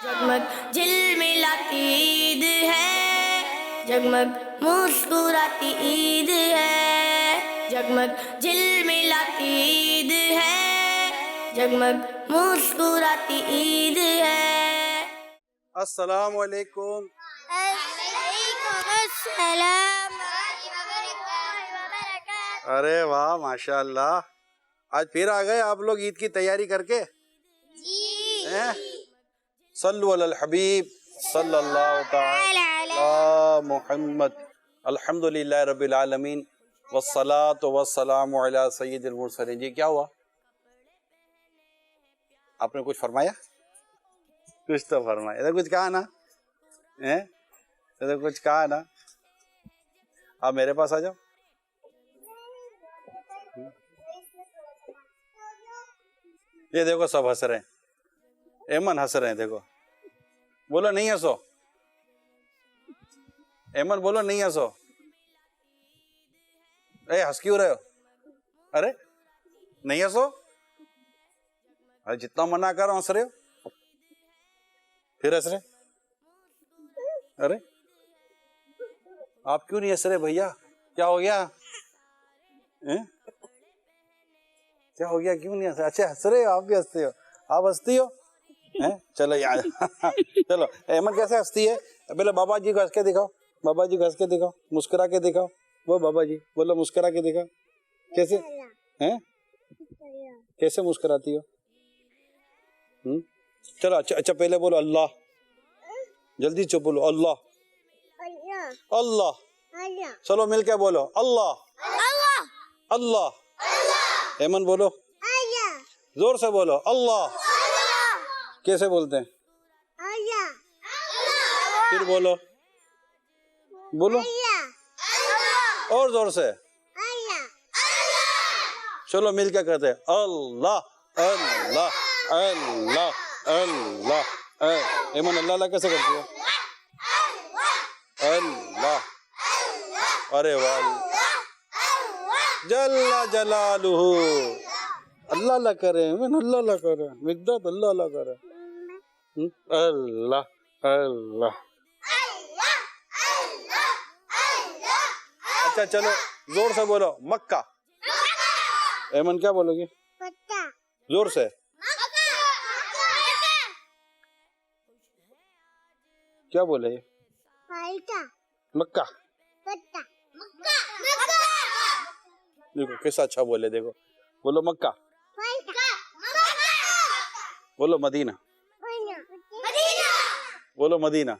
जगमग झिलमिलाती ईद है, जगमग मुस्कुराती ईद है, जगमग झिलमिलाती ईद है, जगमग मुस्कुराती ईद है। अस्सलाम वालेकुम। अरे वाह माशाअल्लाह, आज फिर आ गए आप लोग ईद की तैयारी करके। हैं? सल्लु अलल हबीब सल्लल्लाहु तआला अला मुहम्मद। अल्हम्दुलिल्लाह रब्बिल आलमीन वस्सलातु वस्सलामु अला सय्यिदिल मुरसलीन। जी क्या हुआ, आपने कुछ फरमाया? कुछ तो फरमाया, इधर कुछ कहा ना, हैं? इधर कुछ कहा ना। आप मेरे पास आ जाओ। ये देखो सब हंस रहे हैं, एमन हंस रहे हैं, देखो। बोलो नहीं हंसो, एमन बोलो नहीं हंसो। हंस क्यों रहे हो? अरे नहीं हंसो, अरे जितना मना कर हंस रहे हो, फिर हंस रहे। अरे आप क्यों नहीं हंस रहे भैया, क्या हो गया? क्या हो गया, क्यों नहीं हंस? अच्छा हंस रहे हो, आप भी हंसते हो, आप हंसती हो हैं? चलो यार चलो, एमन कैसे हंसती है? पहले बाबा जी को हंस के दिखाओ, बाबा जी को हंस के दिखाओ, मुस्कुरा के दिखाओ। वो बाबा जी बोलो, मुस्कुरा के दिखाओ। कैसे हैं, कैसे मुस्कुराती हो? चलो अच्छा पहले बोलो अल्लाह, जल्दी चुप बोलो अल्लाह अल्लाह। चलो मिलके बोलो अल्लाह अल्लाह। एमन बोलो, जोर से बोलो अल्लाह। कैसे बोलते हैं? फिर बोलो, बोलो और जोर से। चलो मिलके कहते हैं अल्लाह अल्लाह अल्लाह अल्लाह। एमन अल्लाह अल्लाह कैसे करती है? अल्लाह। अरे वाह, जल्ला जलालुहु। अल्लाह अल्लाह करे, मैं अल्लाह अल्लाह करे, मिक़दाद अल्लाह अल्लाह करे। अल्लाह अल्लाह। अच्छा चलो जोर से बोलो मक्का। एमन क्या बोलोगी? जोर से। क्या बोले? मक्का। देखो कैसा अच्छा बोले, देखो बोलो मक्का, बोलो मदीना, बोलो मदीना।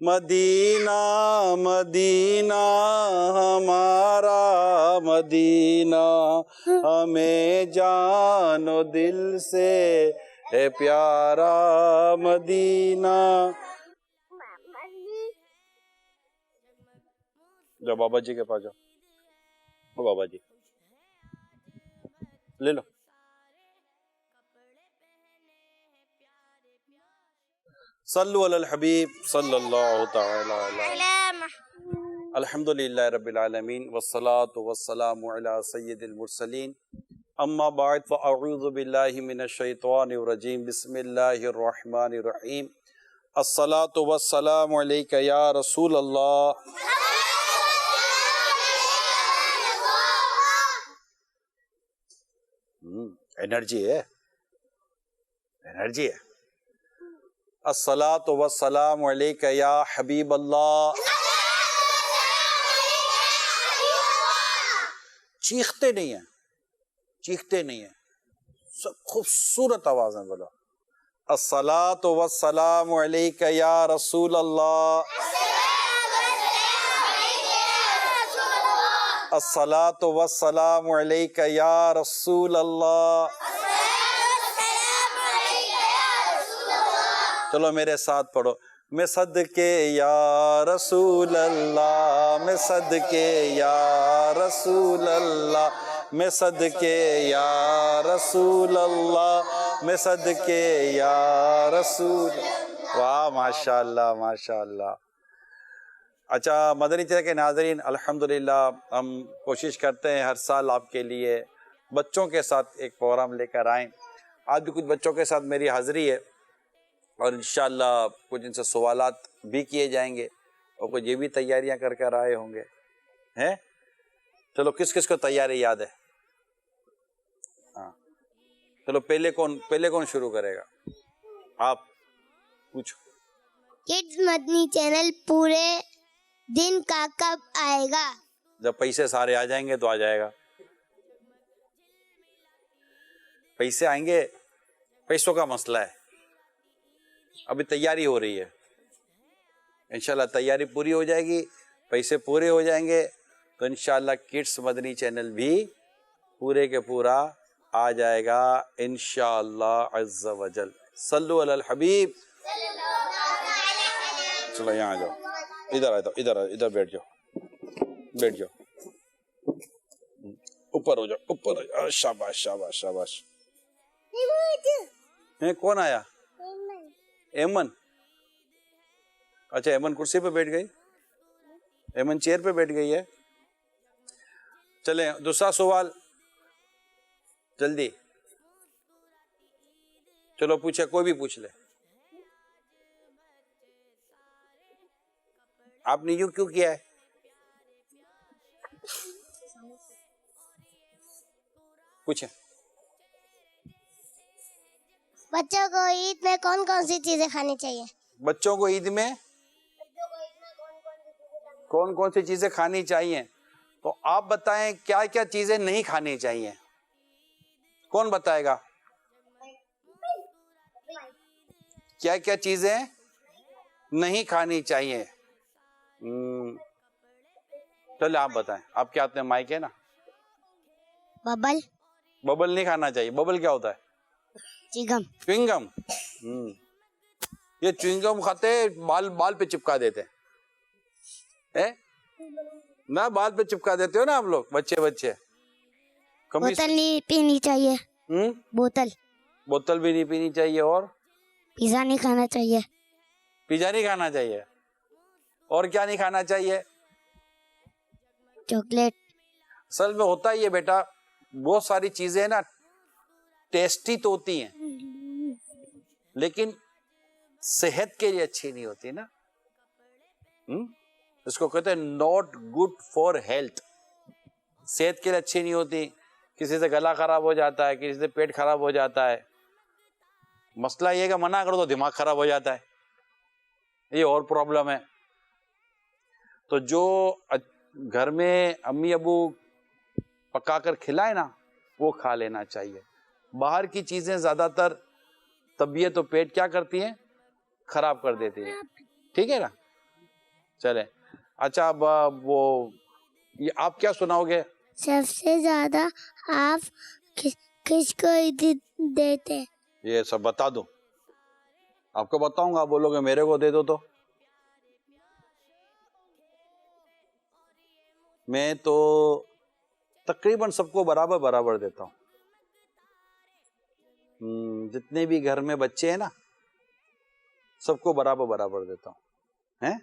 मदीना मदीना हमारा मदीना, हमें जानो दिल से है प्यारा मदीना। जाओ बाबा जी के पास जाओ, ओ बाबा जी ले लो। सल्लु अलल हबीब सल्लल्लाहु तआला अलैहि। अल्हम्दुलिल्लाह रब्बिल आलमीन वस्सलातु वस्सलामु अला सय्यिदिल मुरसलीन। अम्मा बाद फ़अऊज़ु बिल्लाहि मिनश शैतानिर रजीम। बिस्मिल्लाहिर रहमानिर रहीम। अस्सलातु वस्सलामु अलैका या रसूल अल्लाह। एनर्जी है, एनर्जी है। अस्सलातु वस्सलामु अलैका या हबीब अल्लाह। चीखते नहीं है, चीखते नहीं है, सब खूबसूरत आवाज में बोलो अस्सलातु वस्सलामु अलैका या रसूल अल्लाह। अस्सलातु वस्सलामु अलैका या रसूल अल्लाह। चलो मेरे साथ पढ़ो, मैं सदके या रसूल अल्लाह, मैं सदके या रसूल अल्लाह, मैं सदके या रसूल अल्लाह, मैं सदके या रसूल। वाह माशाअल्लाह माशाअल्लाह। अच्छा मदनी चैनल के नाज़रीन, अल्हम्दुलिल्लाह हम कोशिश करते हैं हर साल आपके लिए बच्चों के साथ एक प्रोग्राम लेकर आए। आज भी कुछ बच्चों के साथ मेरी हाजिरी है और इंशाअल्लाह कुछ इनसे सवालात भी किए जाएंगे और कुछ ये भी तैयारियां कर कर आए होंगे हैं। चलो किस किस को तैयारी याद है? हाँ चलो पहले कौन शुरू करेगा? आप पूछो। किड्स मदनी चैनल पूरे दिन का कब आएगा? जब पैसे सारे आ जाएंगे तो आ जाएगा। पैसे आएंगे, पैसों का मसला है, अभी तैयारी हो रही है। इंशाल्लाह तैयारी पूरी हो जाएगी, पैसे पूरे हो जाएंगे तो इंशाल्लाह किड्स मदनी चैनल भी पूरे के पूरा आ जाएगा इंशाअल्लाह अज़्ज़ा वजल। सल्लु अलल हबीब। चलो यहाँ आ जाओ, इधर आ जाओ, इधर बैठ जाओ, ऊपर हो जाओ। शाबाश शाबाश शाबाश। कौन आया? एमन। अच्छा एमन कुर्सी पे बैठ गई, एमन चेयर पे बैठ गई है। चले दूसरा सवाल जल्दी, चलो पूछे, कोई भी पूछ ले। आपने यूं क्यों किया है? पूछे। बच्चों को ईद में कौन कौन सी चीजें खानी चाहिए? बच्चों को ईद में कौन कौन सी चीजें खानी चाहिए? तो आप बताएं क्या क्या चीजें नहीं खानी चाहिए? कौन बताएगा? क्या क्या चीजें नहीं खानी चाहिए? चलो आप बताएं, आपके हाथ में माइक है ना। बबल नहीं खाना चाहिए। बबल क्या होता है? च्युइंगम। ये च्युइंगम खाते बाल पे चिपका देते हैं ना, बाल पे चिपका देते हो ना आप लोग, बच्चे। बोतल नहीं पीनी चाहिए। बोतल भी नहीं पीनी चाहिए। और पिज्जा नहीं खाना चाहिए। पिज्जा नहीं खाना चाहिए। और क्या नहीं खाना चाहिए? चॉकलेट। असल में होता ही है बेटा, बहुत सारी चीजें ना टेस्टी तो होती हैं लेकिन सेहत के लिए अच्छी नहीं होती ना। इसको कहते हैं नॉट गुड फॉर हेल्थ। सेहत के लिए अच्छी नहीं होती। किसी से गला खराब हो जाता है, किसी से पेट खराब हो जाता है। मसला ये है कि मना करो तो दिमाग खराब हो जाता है, ये और प्रॉब्लम है। तो जो घर में अम्मी अबू पकाकर खिलाए ना वो खा लेना चाहिए। बाहर की चीजें ज्यादातर तबीयत और पेट क्या करती हैं? खराब कर देती है। ठीक है ना। चले अच्छा, अब वो ये आप क्या सुनाओगे? सबसे ज्यादा आप किसको ईद देते? ये सब बता दूं? आपको बताऊंगा, आप बोलोगे मेरे को दे दो तो। मैं तो तकरीबन सबको बराबर देता हूँ। जितने भी घर में बच्चे हैं ना सबको बराबर देता हूँ। हैं?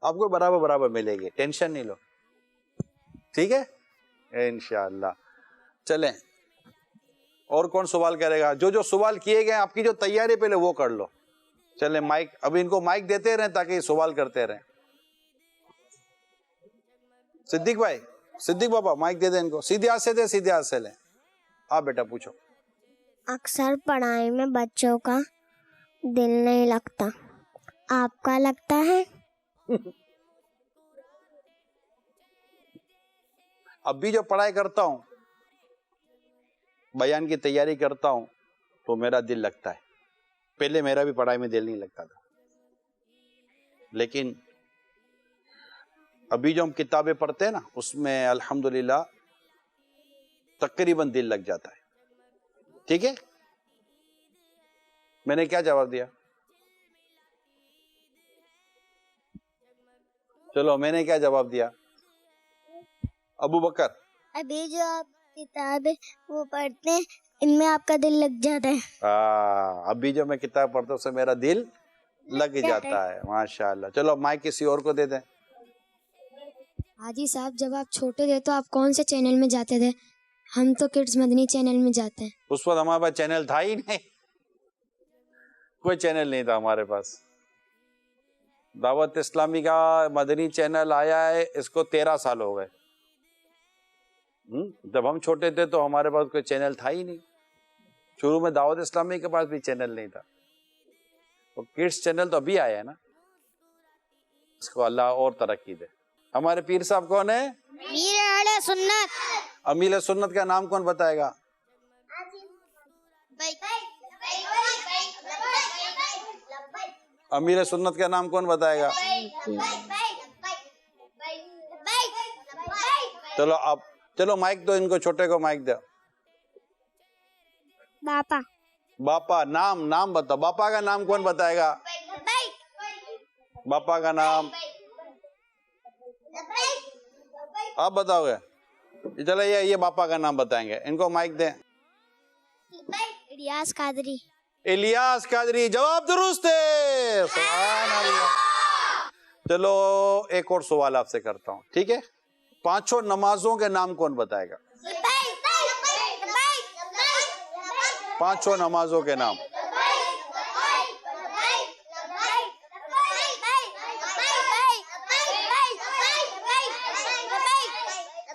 आपको बराबर मिलेगी, टेंशन नहीं लो। ठीक है इंशाअल्लाह। चलें, और कौन सवाल करेगा? जो सवाल किए गए आपकी जो तैयारी पहले वो कर लो। चलें माइक, अभी इनको माइक देते रहें ताकि सवाल करते रहें। सिद्दीक भाई, सिद्दीक बाबा माइक दे दे इनको। सीधे हाथ से लें। आप बेटा पूछो। अक्सर पढ़ाई में बच्चों का दिल नहीं लगता, आपका लगता है? अब भी जो पढ़ाई करता हूँ, बयान की तैयारी करता हूँ तो मेरा दिल लगता है। पहले मेरा भी पढ़ाई में दिल नहीं लगता था, लेकिन अभी जो हम किताबें पढ़ते हैं ना उसमें अल्हम्दुलिल्लाह तकरीबन दिल लग जाता है। ठीक है, मैंने क्या जवाब दिया? चलो मैंने क्या जवाब दिया? अबू बकर, अभी जो आप किताबें वो पढ़ते हैं इनमें आपका दिल लग जाता है। अभी जो मैं किताब पढ़ता हूँ उससे मेरा दिल लग जाता है। माशाल्लाह। चलो माइक किसी और को दे दें। हाजी साहब, जब आप छोटे थे तो आप कौन से चैनल में जाते थे? हम तो किड्स मदनी चैनल में जाते हैं। उस वक्त हमारे पास चैनल था ही नहीं, कोई चैनल नहीं था हमारे पास। दावत इस्लामी का मदनी चैनल आया है, इसको 13 साल हो गए। जब हम छोटे थे तो हमारे पास कोई चैनल था ही नहीं। शुरू में दावत इस्लामी के पास भी चैनल नहीं था, तो किड्स चैनल तो अभी आया है ना। इसको अल्लाह और तरक्की दे। हमारे पीर साहब कौन है? मीर अहले सुन्नत। अमीर सुन्नत का नाम कौन बताएगा? अमीर सुन्नत का नाम कौन बताएगा? चलो अब चलो माइक दो इनको, छोटे को माइक दो। बापा। बापा नाम बताओ। बापा का नाम कौन बताएगा? बापा का नाम आप बताओगे? चलो ये बापा का नाम बताएंगे, इनको माइक दें। इलियास कादरी। इलियास कादरी, जवाब दुरुस्त है। सुभान अल्लाह। चलो एक और सवाल आपसे करता हूँ, ठीक है? 5 नमाजों के नाम कौन बताएगा? 5 नमाजों के नाम।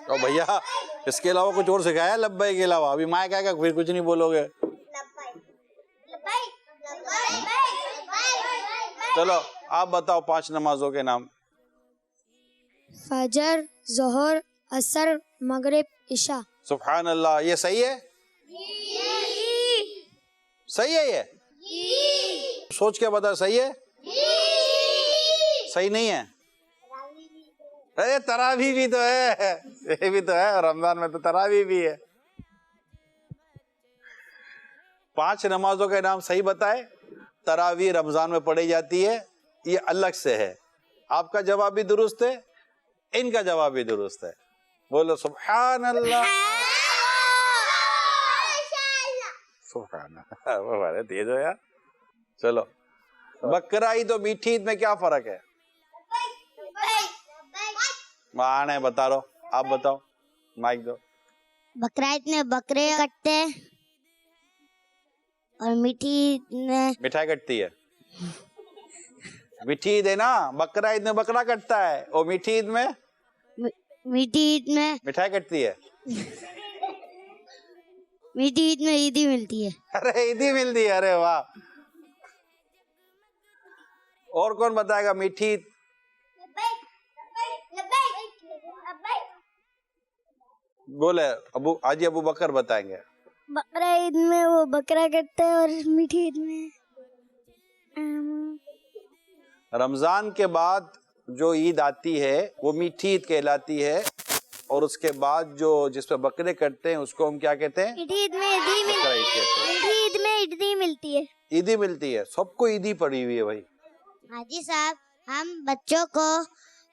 तो भैया इसके अलावा कुछ और सिखाया? लब्बैक के अलावा अभी माइक आएगा फिर कुछ नहीं बोलोगे। चलो आप बताओ 5 नमाजों के नाम। फजर, जोहर, असर, मगरिब, इशा। सुभान अल्लाह। ये सही है? सही है ये? सोच के बता, सही है? सही नहीं है? अरे तरावी भी तो है, ये भी तो है, रमजान में तो तरावी भी है। 5 नमाजों के नाम सही बताए। तरावी रमजान में पढ़ी जाती है, ये अलग से है। आपका जवाब भी दुरुस्त है, इनका जवाब भी दुरुस्त है। बोलो सुभान अल्लाह। सुभान अल्लाह। वो अरे तेज हो यार। चलो बकरा ईद और मीठी ईद में क्या फर्क है? माने बता रहा, आप बताओ, माइक दो। बकरा ईद में बकरे कटते हैं और मीठी ईद में मिठाई कटती है। मीठी ईद है ना, बकरा ईद में बकरा कटता है और मीठी ईद में मिठाई कटती है। मीठी ईद में ईदी मिलती है। अरे ईदी मिलती है, अरे वाह। और कौन बताएगा मीठी ईद? बोले अबू हाजी अबू बकर बताएंगे। बकरा ईद में वो बकरा कटता है और मीठी ईद में रमजान के बाद जो ईद आती है वो मीठी ईद कहलाती है, और उसके बाद जो जिसपे बकरे कटते हैं उसको हम क्या कहते हैं? मीठी ईद में ईदी मिलती है। ईदी मिलती है, सबको ईदी पड़ी हुई है भाई। हाजी साहब, हम बच्चों को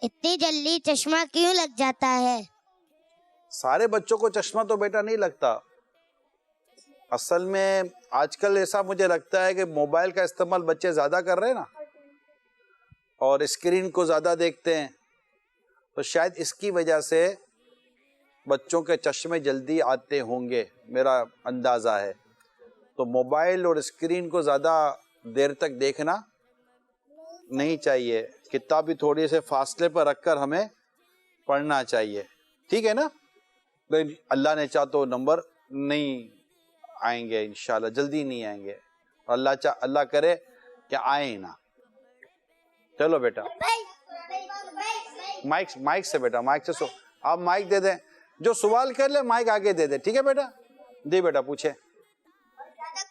इतनी जल्दी चश्मा क्यों लग जाता है? सारे बच्चों को चश्मा तो बेटा नहीं लगता। असल में आजकल ऐसा मुझे लगता है कि मोबाइल का इस्तेमाल बच्चे ज्यादा कर रहे हैं ना, और स्क्रीन को ज्यादा देखते हैं, तो शायद इसकी वजह से बच्चों के चश्मे जल्दी आते होंगे, मेरा अंदाजा है। तो मोबाइल और स्क्रीन को ज्यादा देर तक देखना नहीं चाहिए। किताब भी थोड़ी से फासले पर रखकर हमें पढ़ना चाहिए, ठीक है ना? अल्लाह ने चाहा तो नंबर नहीं आएंगे, इंशाल्लाह जल्दी नहीं आएंगे, अल्लाह करे कि आए ना। चलो बेटा माइक से बेटा, माइक से आप माइक दे दें, जो सवाल कर ले माइक आगे दे दे, ठीक है बेटा? दे बेटा पूछे।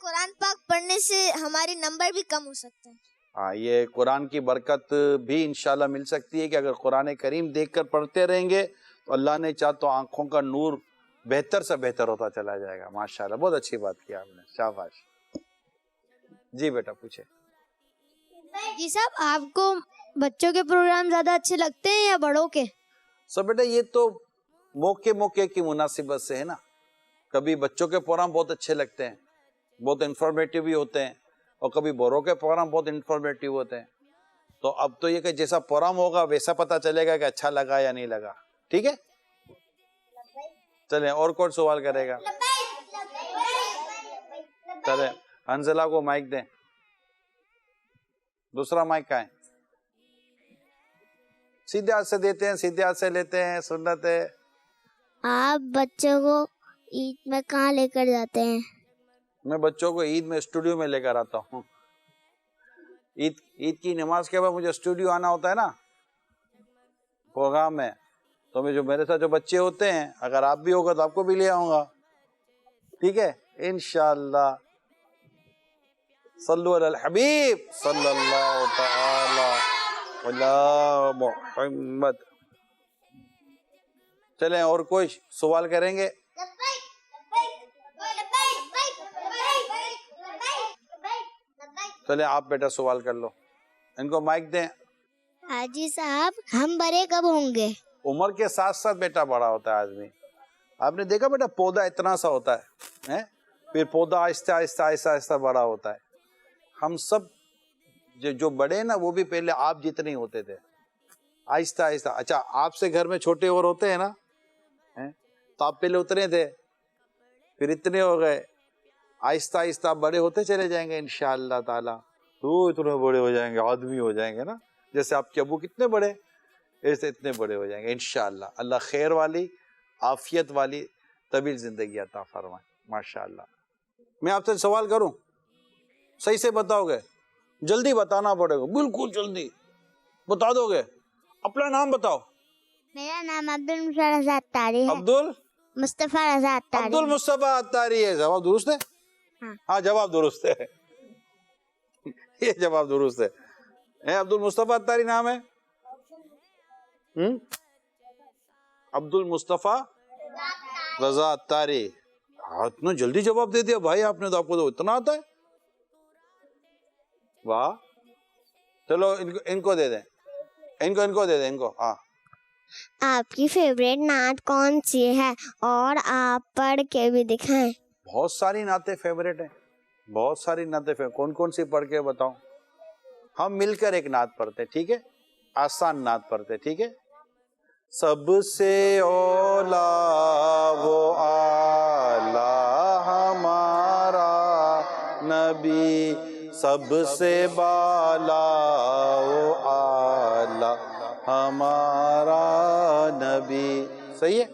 कुरान पाक पढ़ने से हमारे नंबर भी कम हो सकते हैं। हाँ, ये कुरान की बरकत भी इंशाल्लाह मिल सकती है कि अगर कुरान करीम देखकर पढ़ते रहेंगे तो अल्लाह ने चाहा तो आंखों का नूर बेहतर से बेहतर होता चला जाएगा। माशाल्लाह, बहुत अच्छी बात की आपने, शाबाश। जी बेटा पूछे। जी साहब, आपको बच्चों के प्रोग्राम ज्यादा अच्छे लगते हैं या बड़ों के? बेटा ये तो मौके की मुनासिबत से है ना। कभी बच्चों के प्रोग्राम बहुत अच्छे लगते हैं, बहुत इंफॉर्मेटिव भी होते हैं, और कभी बड़ों के प्रोग्राम बहुत इंफॉर्मेटिव होते हैं। तो अब तो ये कि जैसा प्रोग्राम होगा वैसा पता चलेगा कि अच्छा लगा या नहीं लगा, ठीक है? चले और कौन सवाल करेगा? चले हंजला को माइक दें। दूसरा माइक कहाँ है? सीधे हाथ से देते हैं, सीधे हाथ से लेते हैं, सुन्नत है। आप बच्चों को ईद में कहाँ लेकर जाते हैं? मैं बच्चों को ईद में स्टूडियो में लेकर आता हूँ। ईद की नमाज के बाद मुझे स्टूडियो आना होता है ना प्रोग्राम में, तो मैं जो मेरे साथ जो बच्चे होते हैं, अगर आप भी होगा तो आपको भी ले आऊंगा, ठीक है इंशाअल्लाह। सल्लु अलल हबीब सल्लल्लाहु तआला अला मुहम्मद। चलें और कोई सवाल करेंगे? चले आप बेटा सवाल कर लो, इनको माइक दें। हाजी साहब, हम बड़े कब होंगे? उम्र के साथ साथ बेटा बड़ा होता है आदमी। आपने देखा बेटा पौधा इतना सा होता है, फिर पौधा आहिस्ता आहिस्ता आहिस्ता आहिस्ता बड़ा होता है। हम सब जो बड़े हैं ना, वो भी पहले आप जितने ही होते थे, आहिस्ता आहिस्ता। अच्छा, आपसे घर में छोटे और होते हैं ना, तो आप पहले उतने थे, फिर इतने हो गए, आहिस्ता आहिस्ता बड़े होते चले जाएंगे इंशाअल्लाह ताला। तो इतने बड़े हो जाएंगे, आदमी हो जाएंगे ना, जैसे आपके अबू कितने बड़े, ऐसे इतने बड़े हो जाएंगे इंशाअल्लाह। अल्लाह खैर वाली, आफियत वाली तवील जिंदगी अता फरमाए माशाअल्लाह। मैं आपसे सवाल करूं, सही से बताओगे? जल्दी बताना पड़ेगा, बिल्कुल जल्दी बता दोगे। अपना नाम बताओ। मेरा नाम अब्दुल मुस्तफा अत्तारी है। अब्दुल मुस्तफा रजा अत्तारी। अब्दुल मुस्तफा अत्तारी है। जवाब दुरुस्त है? हाँ जवाब दुरुस्त है। ये जवाब दुरुस्त है। अब्दुल मुस्तफा अत्तारी नाम है? अब्दुल मुस्तफा रजा अत्तारी। इतना जल्दी जवाब दे दिया भाई आपने, तो आपको तो इतना आता है, वाह। चलो इनको दे दें, इनको दे दें इनको। हाँ, आपकी फेवरेट नात कौन सी है और आप पढ़ के भी दिखाएं। बहुत सारी नाते फेवरेट हैं, बहुत सारी नाते फेवरेट। कौन कौन सी पढ़ के बताऊं? हम मिलकर एक नात पढ़ते, ठीक है? आसान नात पढ़ते, ठीक है? सबसे औला वो आला हमारा नबी, सबसे बाला वो आला हमारा नबी। सही है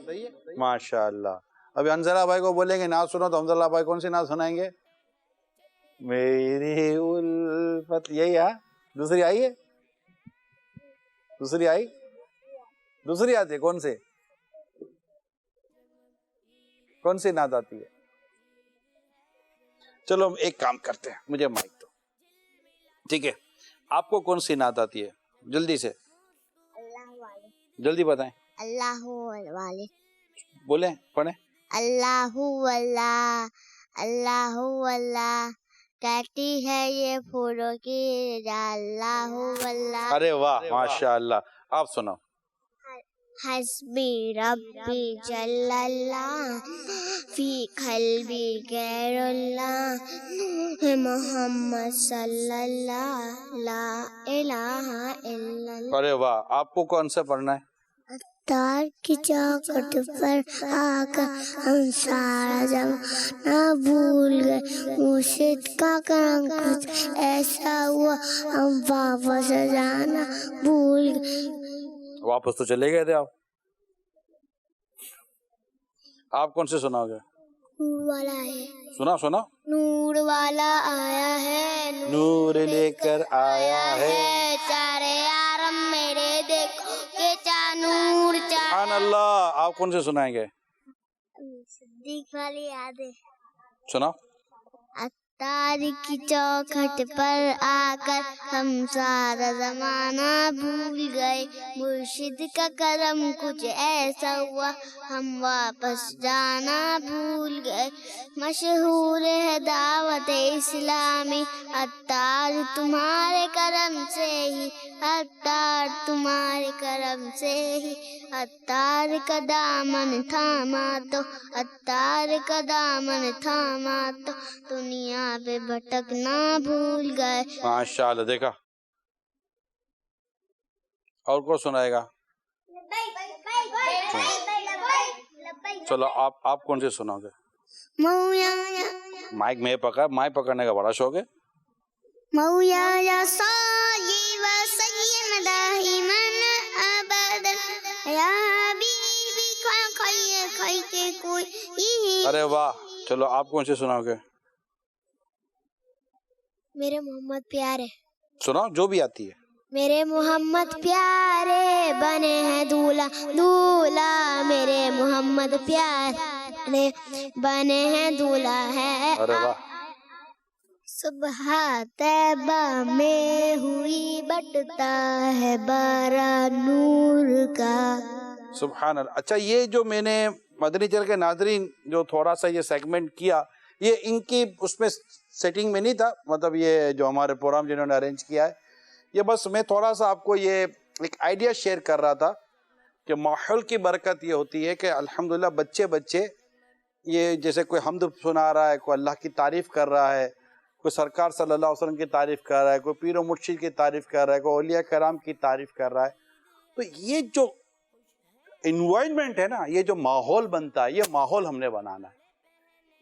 माशाअल्लाह। अभी अंजला भाई को बोलेंगे नात सुनो, तो अंजला भाई कौन सी नात सुनाएंगे? मेरी उल्फत, यही है। दूसरी आई है? दूसरी आई? दूसरी आती है? कौन सी नात आती है? चलो एक काम करते हैं, मुझे माइक दो, ठीक है? आपको कौन सी नात आती है? जल्दी से, जल्दी बताएं। अल्लाहु वाले बोले, पढ़े। अल्लाहु अल्लाह, अल्लाहु अल्लाह, कहती है ये फूलों की अल्लाहु अल्लाह। अरे वाह माशाअल्लाह। आप सुनाओ। हस्बी रब्बी जल्लल्लाह, फी कल्बी गैरुल्लाह, मोहम्मद सल्लल्लाहु ला इलाहा इल्लल्लाह। अरे वाह, आपको कौन सा पढ़ना है? तार की चौखट पर आकर हम सारा जमाना भूल गए, मुर्शिद का करम कुछ ऐसा हुआ, हम वापस जाना भूल गए। वापस तो चले गए थे आप। आप कौन से सुनाओगे? नूर वाला है। सुना। नूर वाला आया है, नूर लेकर आया है, चारे आरम मेरे देखो के चानूर चा। सुभान अल्लाह। आप कौन से सुनाएंगे? सिद्दीक वाली याद है। सुनाओ। तार की चौखट पर आकर हम सारा जमाना भूल गए, मुर्शिद का करम कुछ ऐसा हुआ, हम वापस जाना भूल गए। मशहूर है दावत इस्लामी, अत्तार तुम्हारे करम से ही, अत्तार तुम्हारे करम से ही, अत्तार का दामन थामा तो, अत्तार का दामन थामा तो, दुनिया पे भटकना भूल गए। माशाअल्लाह। देखा, और कौन सुनाएगा? चलो आप कौन से सुनाओगे? मौया माइक पकड़ने का बड़ा शौक है। मौया या सायी व सय्यिद दाइमन अबद या हबीबी खै के कोई। अरे वाह, चलो आप कौन से सुनाओगे? मेरे मोहम्मद प्यारे। सुनाओ जो भी आती है। मेरे मोहम्मद प्यारे बने हैं दूल्हा दूल्हा, मेरे मोहम्मद प्यारे बने हैं दूल्हा है। अरे वाह। सुबह तैबा में हुई बटता है बारा नूर का। सुभान अल्लाह। अच्छा, ये जो मैंने मदनी चैनल के नाज़रीन जो थोड़ा सा ये सेगमेंट किया, ये इनकी उसमें सेटिंग में नहीं था, मतलब ये जो हमारे प्रोग्राम जिन्होंने अरेंज किया है, ये बस मैं थोड़ा सा आपको ये एक आइडिया शेयर कर रहा था कि माहौल की बरकत ये होती है कि अल्हम्दुलिल्लाह बच्चे ये जैसे कोई हम्द सुना रहा है, कोई अल्लाह की तारीफ़ कर रहा है, कोई सरकार सल्लल्लाहु अलैहि वसल्लम की तारीफ़ कर रहा है, कोई पीर व मुर्शिद की तारीफ़ कर रहा है, कोई औलिया कराम की तारीफ़ कर रहा है। तो ये जो इन्वायरमेंट है ना, ये जो माहौल बनता है, ये माहौल हमने बनाना है।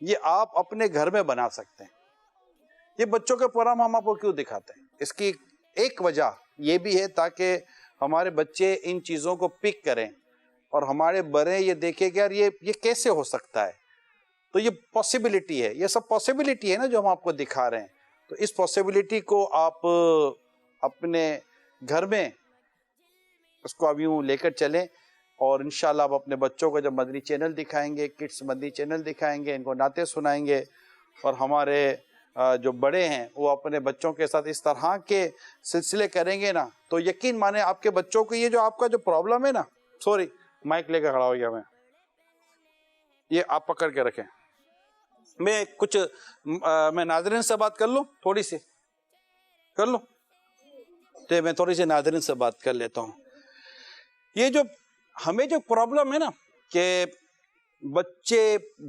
ये आप अपने घर में बना सकते हैं। ये बच्चों के प्रोग्राम हम आपको क्यों दिखाते हैं, इसकी एक वजह ये भी है ताकि हमारे बच्चे इन चीज़ों को पिक करें और हमारे बड़े ये देखें कि यार ये कैसे हो सकता है। तो ये पॉसिबिलिटी है, ये सब पॉसिबिलिटी है ना जो हम आपको दिखा रहे हैं। तो इस पॉसिबिलिटी को आप अपने घर में उसको अब यूँ लेकर चलें और इंशाल्लाह आप अपने बच्चों को जब मदनी चैनल दिखाएंगे, किड्स मदनी चैनल दिखाएंगे, इनको नाते सुनाएंगे और हमारे जो बड़े हैं वो अपने बच्चों के साथ इस तरह के सिलसिले करेंगे ना, तो यकीन माने आपके बच्चों को ये जो आपका जो प्रॉब्लम है ना, सॉरी माइक लेकर खड़ा हो गया मैं, ये आप पकड़ के रखें। मैं कुछ मैं नाज़रीन से बात कर लूँ, थोड़ी सी कर लूँ, तो मैं थोड़ी सी नाज़रीन से बात कर लेता हूँ। ये जो हमें जो प्रॉब्लम है ना कि बच्चे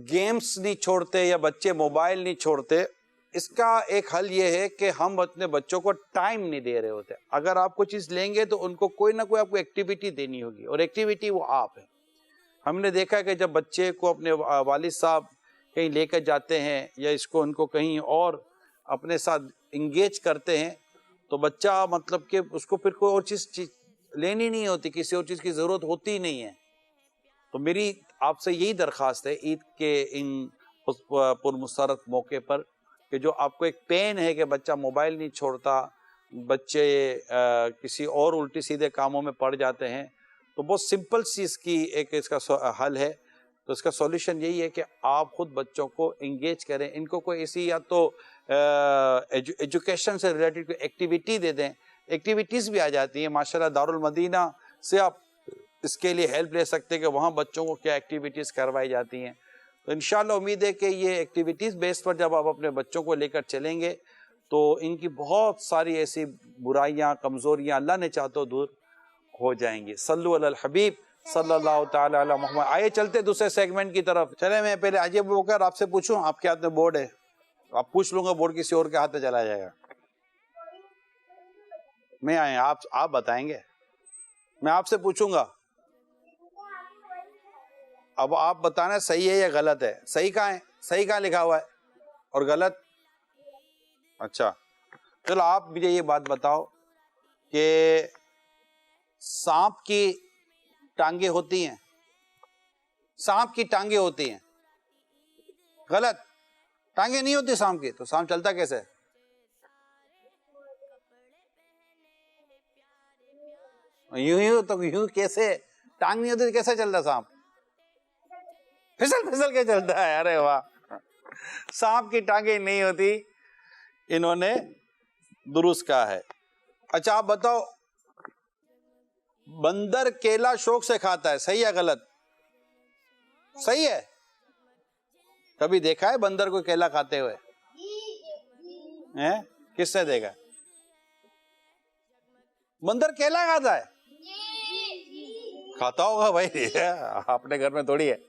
गेम्स नहीं छोड़ते या बच्चे मोबाइल नहीं छोड़ते, इसका एक हल ये है कि हम अपने बच्चों को टाइम नहीं दे रहे होते। अगर आप कोई चीज़ लेंगे तो उनको कोई ना कोई आपको एक्टिविटी देनी होगी और एक्टिविटी वो आप है। हमने देखा है कि जब बच्चे को अपने वालिद साहब कहीं लेकर जाते हैं या इसको उनको कहीं और अपने साथ इंगेज करते हैं तो बच्चा मतलब कि उसको फिर कोई और चीज़ लेनी नहीं होती, किसी और चीज़ की ज़रूरत होती ही नहीं है। तो मेरी आपसे यही दरख्वास्त है ईद के इन पुरमसरत मौके पर कि जो आपको एक पेन है कि बच्चा मोबाइल नहीं छोड़ता, बच्चे किसी और उल्टी सीधे कामों में पड़ जाते हैं, तो बहुत सिंपल सी इसकी एक इसका हल है। तो इसका सॉल्यूशन यही है कि आप खुद बच्चों को इंगेज करें, इनको कोई ऐसी या तो एजुकेशन से रिलेटेड कोई एक्टिविटी दे दें। एक्टिविटीज़ भी आ जाती हैं माशाल्लाह, दारुल मदीना से आप इसके लिए हेल्प ले सकते हैं कि वहाँ बच्चों को क्या एक्टिविटीज़ करवाई जाती हैं। तो इंशाल्लाह उम्मीद है कि ये एक्टिविटीज़ बेस पर जब आप अपने बच्चों को लेकर चलेंगे तो इनकी बहुत सारी ऐसी बुराइयाँ, कमज़ोरियाँ अल्लाह ने चाहे तो दूर हो जाएंगी। सल्लु अलल हबीब सल्लल्लाहु ताला अला मुहम्मद। आइए चलते दूसरे सेगमेंट की तरफ। चले, मैं पहले अजय बोकर आपसे पूछूं, आपके हाथ में बोर्ड है, आप पूछ लूँगा, बोर्ड किसी और के हाथ में चला जाएगा। मैं आए आप बताएंगे, मैं आपसे पूछूंगा, अब आप बताना सही है या गलत है। सही कहाँ है, सही कहाँ लिखा हुआ है और गलत? अच्छा चलो आप मुझे ये बात बताओ कि सांप की टांगे होती हैं, सांप की टांगे होती हैं, गलत? टांगे नहीं होती सांप की, तो सांप चलता कैसे है? यूं तो यूं कैसे, टांग नहीं होती कैसे चलता सांप? फिसल फिसल के चलता है। अरे वाह, सांप की टांगे नहीं होती, इन्होंने दुरुस्त कहा है। अच्छा आप बताओ, बंदर केला शौक से खाता है, सही है गलत? सही है। कभी देखा है बंदर को केला खाते हुए? हैं? किसने देखा? बंदर केला खाता है? खाता होगा भाई, अपने घर में थोड़ी है।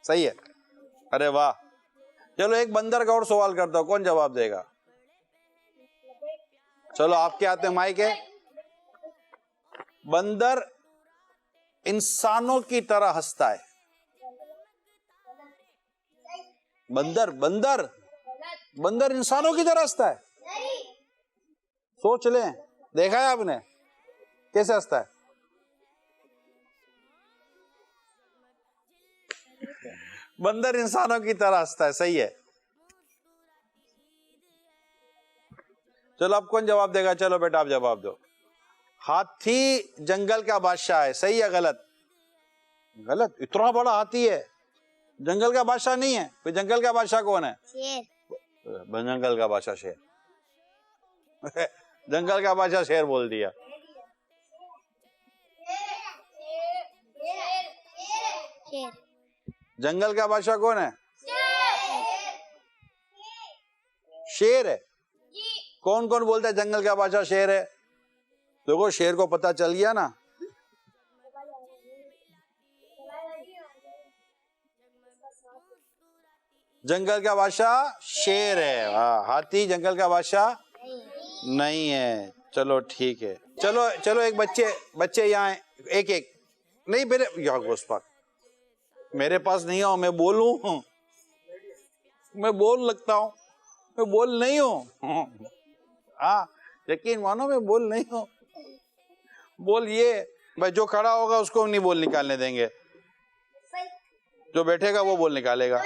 सही है। अरे वाह, चलो एक बंदर का और सवाल करता हूं, कौन जवाब देगा? चलो आपके हाथ में माइक है। बंदर इंसानों की तरह हंसता है, बंदर बंदर बंदर इंसानों की तरह हंसता है? सोच लें, देखा है आपने कैसे हंसता है? बंदर इंसानों की तरह हंसता है, सही है। चलो अब कौन जवाब देगा? चलो बेटा आप जवाब दो। हाथी जंगल का बादशाह है, सही है गलत? गलत। इतना बड़ा हाथी है, जंगल का बादशाह नहीं है। फिर जंगल का बादशाह कौन है? शेर। जंगल का बादशाह शेर। जंगल का बादशाह शेर बोल दिया। शेर। जंगल का बादशाह कौन है? शेर है। कौन कौन बोलता है जंगल का बादशाह शेर है? देखो शेर को पता चल गया ना। जंगल का बादशाह शेर है, हाथी जंगल का बादशाह नहीं है। चलो ठीक है। चलो चलो एक बच्चे यहाँ एक एक नहीं, मेरे यहाँ घुसपाक मेरे पास नहीं हो, मैं बोलूं? मैं बोल लगता हूँ? मैं बोल नहीं हूँ। हाँ यकीन मानो मैं बोल नहीं हूँ। बोल ये भाई, जो खड़ा होगा उसको नहीं बोल निकालने देंगे, जो बैठेगा वो बोल निकालेगा।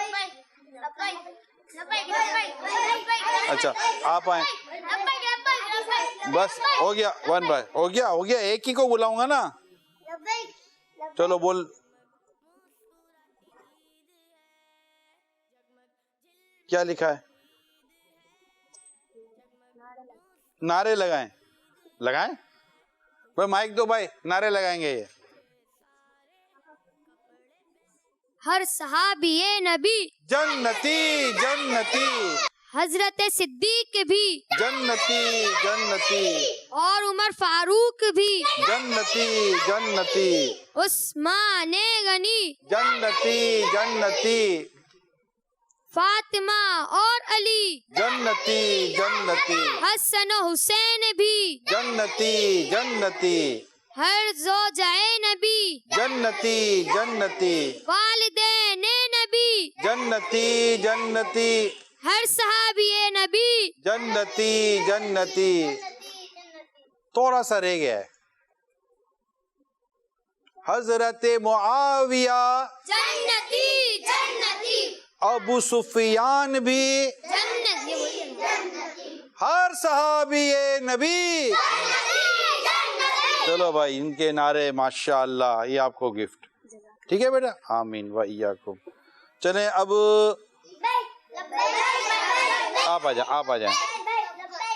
अच्छा आप आए, बस हो गया। वन भाई हो गया, एक ही को बुलाऊंगा ना। चलो बोल। क्या लिखा है? नारे लगाएं। लगाएं भाई, माइक दो भाई, नारे लगाएंगे ये। हर सहाबी नबी जन्नती जन्नती, हजरत सिद्दीक भी जन्नती जन्नती, और उमर फारूक भी जन्नती जन्नती, उस्मान गनी, जन्नती जन्नती, फातिमा और अली, जन्नती जन्नती, हसन और हुसैन भी, जन्नती जन्नती, हर ज़ौजाए नबी, जन्नती जन्नती, वालिदैन नबी, जन्नती जन्नती, हर सहाबी नबी, जन्नती जन्नती। थोड़ा सा रह गया है। हजरत मुआविया जन्नती जन्नती, अबू सुफियान भी, हर सहाबी नबी। चलो भाई इनके नारे माशाअल्लाह, ये आपको गिफ्ट। ठीक है बेटा, आमीन व इय्याकुम। चलें अब आप आ जाए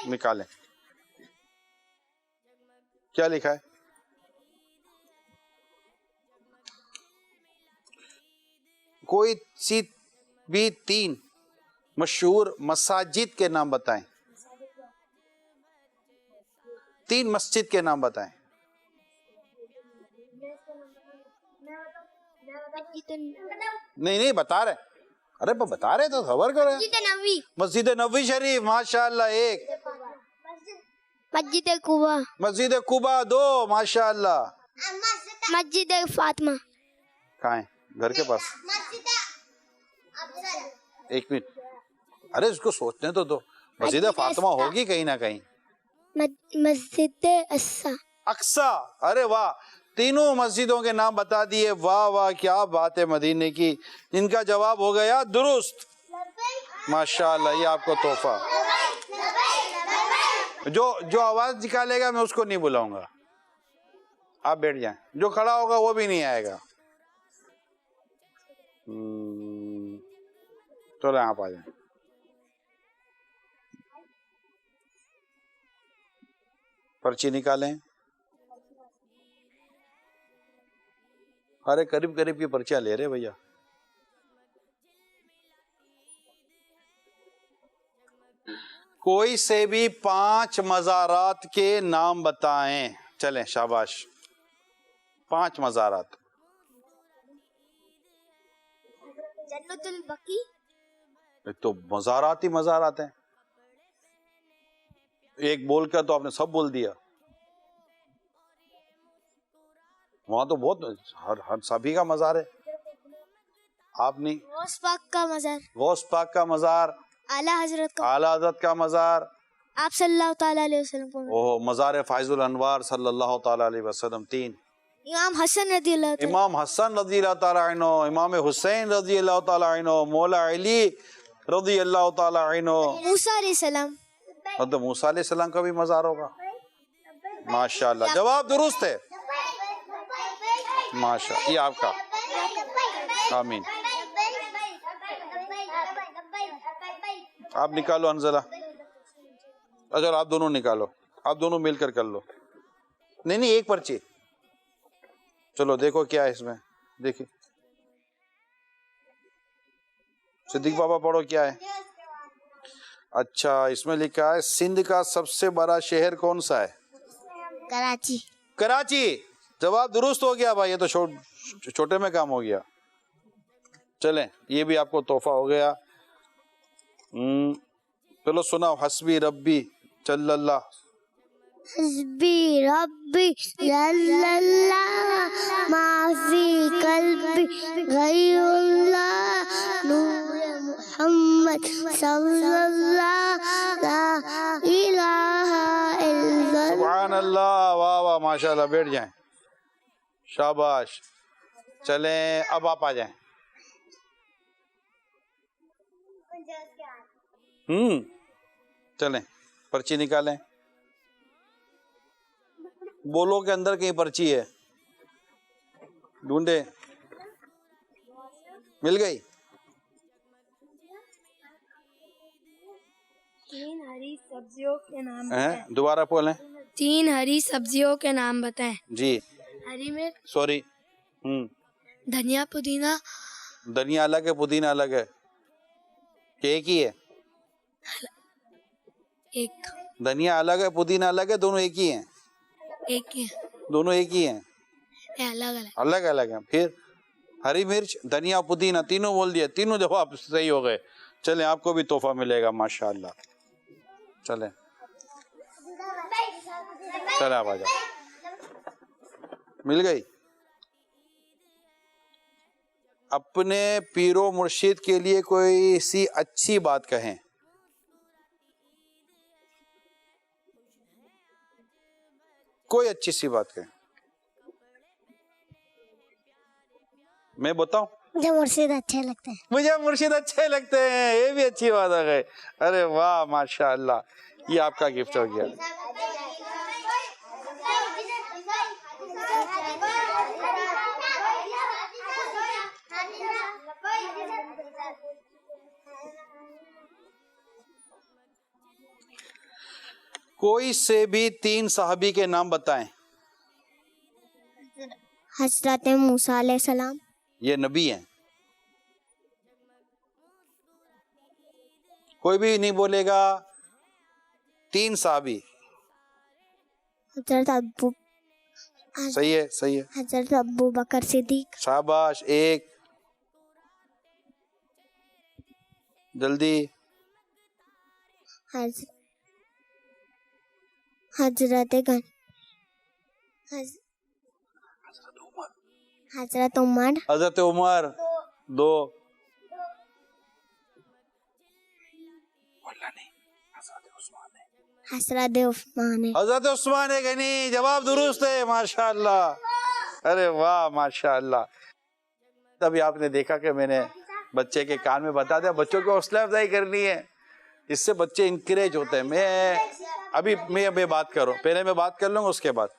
निकालें। क्या लिखा है? कोई सी भी 3 मशहूर मसाजिद के नाम बताएं। 3 मस्जिद के नाम बताएं। नहीं बता रहे, अरे बता रहे तो खबर करो। मस्जिद नबवी शरीफ माशाअल्लाह 1, मस्जिद कुबा, मस्जिद कुबा 2 माशाअल्लाह, मस्जिद फातिमा। कहाँ है? घर के पास। एक मिनट, अरे उसको सोचने तो दो। मस्जिद फातिमा होगी कहीं ना कहीं। मस्जिद अक्सा। अरे वाह, तीनों मस्जिदों के नाम बता दिए। वाह वाह क्या बात है मदीने की। इनका जवाब हो गया दुरुस्त माशाअल्लाह। ये आपको तोहफा। जो आवाज निकालेगा मैं उसको नहीं बुलाऊंगा, आप बैठ जाएं। जो खड़ा होगा वो भी नहीं आएगा। चलो आप आ जाएं। पर्ची निकालें। अरे करीब करीब की पर्चियां ले रहे भैया। कोई से भी 5 मज़ारात के नाम बताएं। चलें शाबाश, 5 मज़ारात। जन्नतुल बकी। तो मज़ारात ही मज़ारात हैं। एक बोलकर तो आपने सब बोल दिया। वहां तो बहुत हर सभी का मज़ार है। आपने गौस पाक का मज़ार, गौस पाक का मज़ार, आला हजरत का, आला हज़रत का मज़ार, आप सल्लल्लाहु ताला अलैहि वसल्लम को, ओह मज़ार फ़ाइज़ुल अनवार सल्लल्लाहु ताला अलैहि वसल्लम 3, इमाम हसन रज़ी अल्लाह ताला, इमाम हसन रज़ी अल्लाह ताला अन्हु, इमाम हुसैन रज़ी अल्लाह ताला अन्हु, मौला अली रज़ी अल्लाह ताला अन्हु, मूसा अलैहिस्सलाम, हज़रत मूसा अलैहिस्सलाम का भी मज़ार होगा। माशाअल्लाह, जवाब दुरुस्त है। माशा, ये आपका, आमीन। आप निकालो अंजला, अच्छा आप दोनों निकालो, आप दोनों मिलकर कर लो। नहीं एक पर्ची, चलो देखो क्या है इसमें, देखिए सिद्दीक बाबा पढ़ो क्या है। अच्छा इसमें लिखा है सिंध का सबसे बड़ा शहर कौन सा है? कराची। कराची, जवाब दुरुस्त हो गया भाई, ये तो छोटे में काम हो गया। चलें ये भी आपको तोहफा हो गया। चलो सुनाओ, हस्बी रब्बी जल्लल्लाह, हस्बी रब्बी जल्लल्लाह माफी कल्बी गैरुल्लाह नूर मुहम्मद सल्लल्लाह ला इलाहा इल्लल्लाह। सुभान अल्लाह, वाह वाह माशाल्लाह, बैठ जाएं, शाबाश। चलें अब आप आ जाएं। चलें पर्ची निकालें, बोलो के अंदर कहीं पर्ची है, ढूंढे, मिल गई? 3 हरी सब्जियों के नाम हैं? दोबारा बोलें। 3 हरी सब्जियों के नाम बताएं। जी, हरी मिर्च, सॉरी, धनिया, पुदीना। धनिया अलग है, पुदीना अलग है, कि एक ही है? एक, धनिया अलग है, पुदीना अलग है, दोनों एक ही हैं? एक ही दोनों एक ही हैं, अलग अलग। अलग अलग हैं। फिर हरी मिर्च, धनिया, पुदीना, तीनों बोल दिया, तीनों जवाब सही हो गए। चलें आपको भी तोहफा मिलेगा माशाअल्लाह। चलें चले आप आ जाओ, मिल गई। अपने पीरो मुर्शिद के लिए कोई सी अच्छी बात कहें। कोई अच्छी सी बात कहें, मैं बताऊं? मुझे मुर्शिद अच्छे लगते हैं। मुझे मुर्शिद अच्छे लगते हैं, ये भी अच्छी बात आ गई। अरे वाह माशाअल्लाह, ये आपका गिफ्ट हो गया। कोई से भी 3 सहाबी के नाम बताएं। हजरत मूसा अलैहिस्सलाम, ये नबी हैं, कोई भी नहीं बोलेगा। 3 सहाबी, हजरत अबू, सही है सही है, हजरत अबू बकर सिद्दीक, शाबाश। एक जल्दी, हजरत गन, हजरत उमर, हजरत उमर। 2, हजरत उस्मान, हजरत उस्मान गनी, जवाब दुरुस्त है माशाअल्लाह। अरे वाह माशाअल्लाह। तभी आपने देखा कि मैंने बच्चे के कान में बता दिया, बच्चों को हौसला अफजाई करनी है, इससे बच्चे इंकरेज होते हैं। मैं बात करूं, पहले मैं बात कर लूंगा, उसके बाद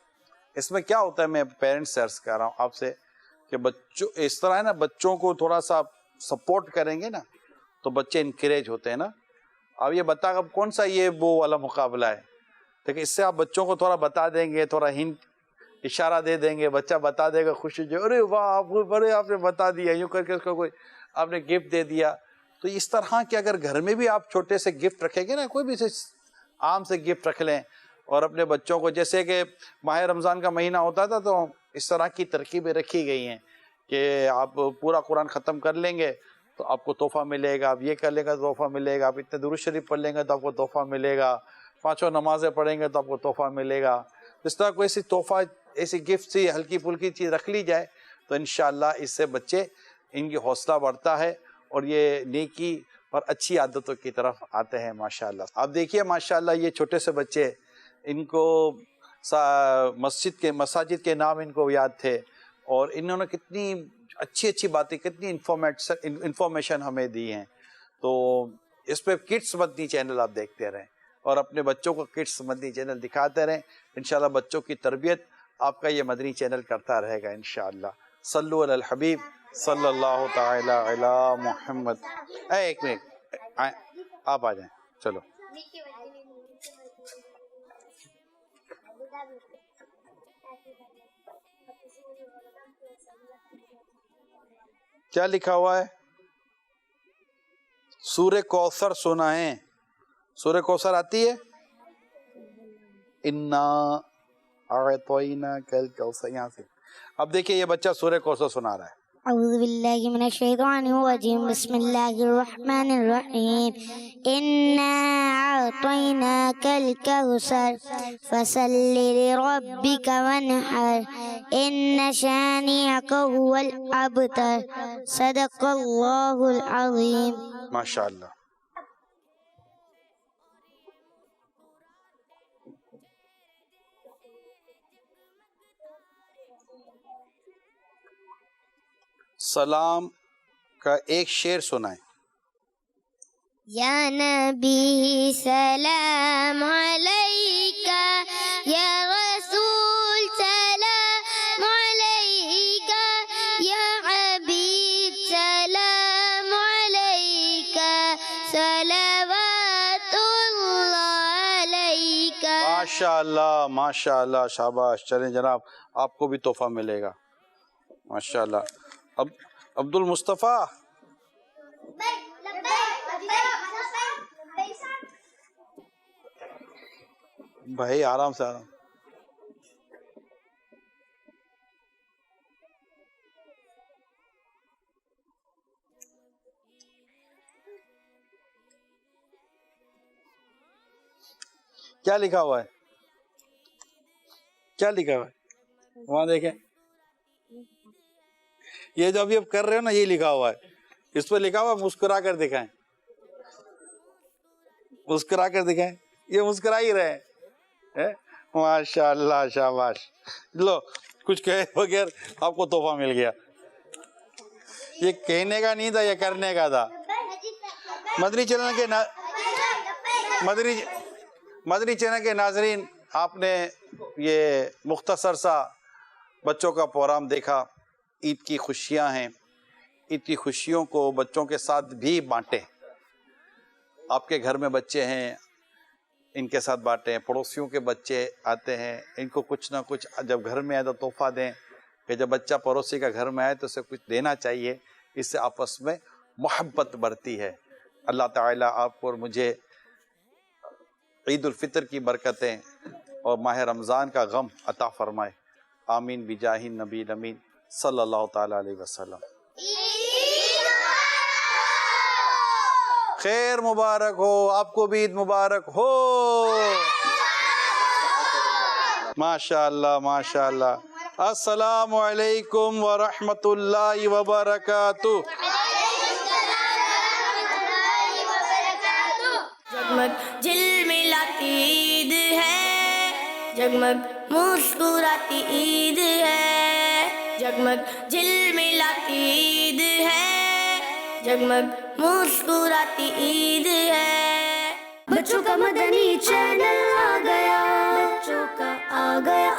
इसमें क्या होता है, मैं पेरेंट्स से अर्ज कर रहा हूँ आपसे कि बच्चों इस तरह है ना, बच्चों को थोड़ा सा सपोर्ट करेंगे ना तो बच्चे इंकरेज होते हैं ना। अब ये बता अब कौन सा ये वो वाला मुकाबला है, देखिए इससे आप बच्चों को थोड़ा बता देंगे, थोड़ा हिंट इशारा दे देंगे, बच्चा बता देगा खुशी जो, अरे वाह आपको बड़े आपने बता दिया, यूँ करके उसको कोई आपने गिफ्ट दे दिया। तो इस तरह के अगर घर में भी आप छोटे से गिफ्ट रखेंगे ना, कोई भी से आम से गिफ्ट रख लें, और अपने बच्चों को, जैसे कि माह रमज़ान का महीना होता था तो इस तरह की तरकीबें रखी गई हैं कि आप पूरा कुरान ख़त्म कर लेंगे तो आपको तोहफ़ा मिलेगा, आप ये कर लेंगे तो तोहफ़ा मिलेगा, आप इतने दुरूद शरीफ पढ़ लेंगे तो आपको तोहफ़ा मिलेगा, 5 नमाज़ें पढ़ेंगे तो आपको तोहफ़ा मिलेगा। इस तरह कोई ऐसी तोहफ़ा, ऐसी गिफ्ट सी हल्की फुल्की चीज़ रख ली जाए तो इंशाअल्लाह इससे बच्चे इनकी हौसला बढ़ता है और ये नेकी और अच्छी आदतों की तरफ आते हैं माशाल्लाह। आप देखिए माशाल्लाह ये छोटे से बच्चे, इनको मसाजिद के नाम इनको याद थे और इन्होंने कितनी अच्छी अच्छी बातें, कितनी इंफॉर्मेशन हमें दी हैं। तो इस पे किड्स मदनी चैनल आप देखते रहें और अपने बच्चों को किड्स मदनी चैनल दिखाते रहें। इंशाल्लाह बच्चों की तरबियत आपका ये मदनी चैनल करता रहेगा इंशाल्लाह। सल्लु अलल हबीब सल्लल्लाहु ताला अला मुहम्मद। एक मिनट आप आ जाएं, चलो। क्या लिखा हुआ है? सूर्य कौसर सुना है? सूर्य कौसर आती है? इन्ना आतोइना कल कौसर। यहाँ से अब देखिए ये बच्चा सूर्य कौसर सुना रहा है। अऊज़ु बिल्लाहि मिनश शैतानिर रजीम बिस्मिल्लाहिर रहमानिर रहीम इन्ना अअतैनाकल कौसर फसल्लि लिरब्बिका वन्हर इन्न शानिअका हुवल अबतर सदक़ल्लाहुल अज़ीम। माशाअल्लाह। सलाम का एक शेर सुनाए। या नबी सलाम अलैका, या रसूल सलाम अलैका, या हबीब सलाम अलैका, सलवातुल्लाह अलैका। माशाअल्लाह माशाअल्लाह, शाबाश। चलें जनाब, आपको भी तोहफा मिलेगा माशाअल्लाह। अब अब्दुल मुस्तफ़ा, भाई आराम से आराम। क्या लिखा हुआ है? क्या लिखा हुआ है वहां देखें। ये जो अभी आप कर रहे हो ना, ये लिखा हुआ है। इस पर लिखा हुआ मुस्कुरा कर दिखाएं, मुस्कुरा कर दिखाएं। ये मुस्कुरा ही रहे हैं। माशाअल्लाह, शाबाश। लो, कुछ कहे बगैर आपको तोहफा मिल गया। ये कहने का नहीं था, ये करने का था। मदनी चैनल के मदनी चैनल के नाजरीन, आपने ये मुख्तसर सा बच्चों का प्रोग्राम देखा। ईद की खुशियां हैं, ईद की खुशियों को बच्चों के साथ भी बांटें। आपके घर में बच्चे हैं, इनके साथ बांटें। पड़ोसियों के बच्चे आते हैं, इनको कुछ ना कुछ जब घर में आए तो तोहफा दें। कि जब बच्चा पड़ोसी का घर में आए तो उसे कुछ देना चाहिए, इससे आपस में मोहब्बत बढ़ती है। अल्लाह ताला आपको और मुझे ईद उल फितर की बरकतें और माह रमज़ान का गम अता फरमाए। आमीन बिजाही नबी अमीन सल्लल्लाहु ताला अलैहि वसल्लम। खैर मुबारक हो, आपको भी ईद मुबारक हो। माशाअल्लाह माशाअल्लाह। अस्सलामु अलैकुम व रहमतुल्लाहि व बरकातुहू। जगमग झिलमिलाती ईद है, जगमग मुस्कुराती ईद है। जगमग झिलमिलाती ईद है, जगमग मुस्कुराती ईद है। बच्चों का मदनी चैनल आ गया, बच्चों का आ गया